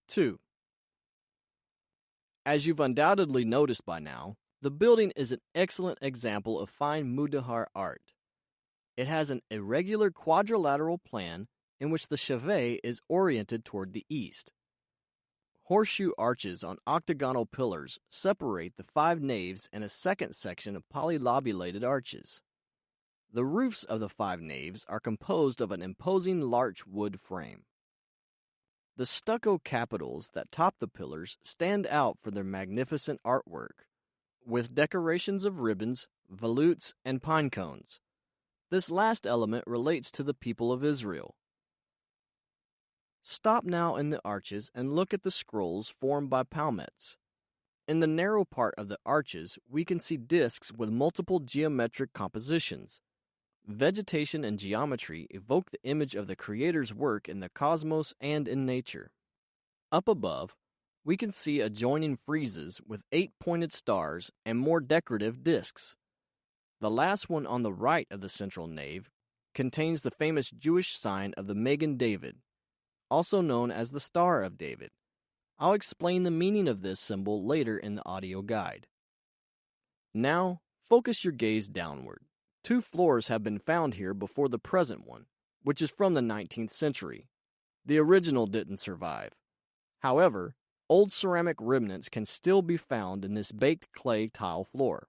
2. As you've undoubtedly noticed by now, the building is an excellent example of fine Mudéjar art. It has an irregular quadrilateral plan in which the chevet is oriented toward the east. Horseshoe arches on octagonal pillars separate the 5 naves and a second section of polylobulated arches. The roofs of the 5 naves are composed of an imposing larch wood frame. The stucco capitals that top the pillars stand out for their magnificent artwork, with decorations of ribbons, volutes, and pine cones. This last element relates to the people of Israel. Stop now in the arches and look at the scrolls formed by palmettes. In the narrow part of the arches, we can see discs with multiple geometric compositions. Vegetation and geometry evoke the image of the Creator's work in the cosmos and in nature. Up above, we can see adjoining friezes with 8 pointed stars and more decorative discs. The last one on the right of the central nave contains the famous Jewish sign of the Magen David, also known as the Star of David. I'll explain the meaning of this symbol later in the audio guide. Now, focus your gaze downward. 2 floors have been found here before the present one, which is from the 19th century. The original didn't survive. However, old ceramic remnants can still be found in this baked clay tile floor.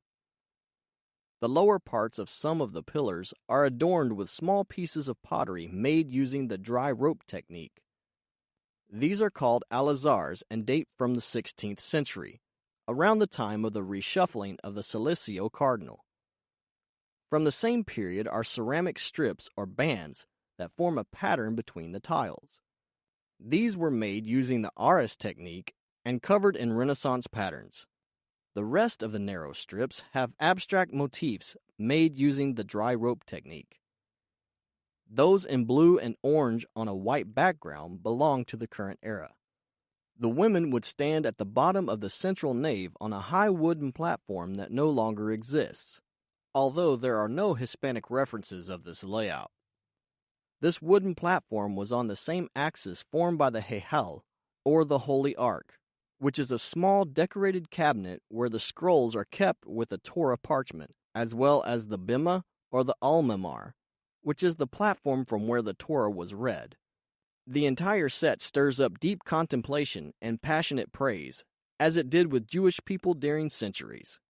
The lower parts of some of the pillars are adorned with small pieces of pottery made using the dry rope technique. These are called alazars and date from the 16th century, around the time of the reshuffling of the Silicio cardinal. From the same period are ceramic strips or bands that form a pattern between the tiles. These were made using the Aras technique and covered in Renaissance patterns. The rest of the narrow strips have abstract motifs made using the dry rope technique. Those in blue and orange on a white background belong to the current era. The women would stand at the bottom of the central nave on a high wooden platform that no longer exists, although there are no Hispanic references of this layout. This wooden platform was on the same axis formed by the Hejal, or the Holy Ark, which is a small decorated cabinet where the scrolls are kept with a Torah parchment, as well as the Bima or the Almamar, which is the platform from where the Torah was read. The entire set stirs up deep contemplation and passionate praise, as it did with Jewish people during centuries.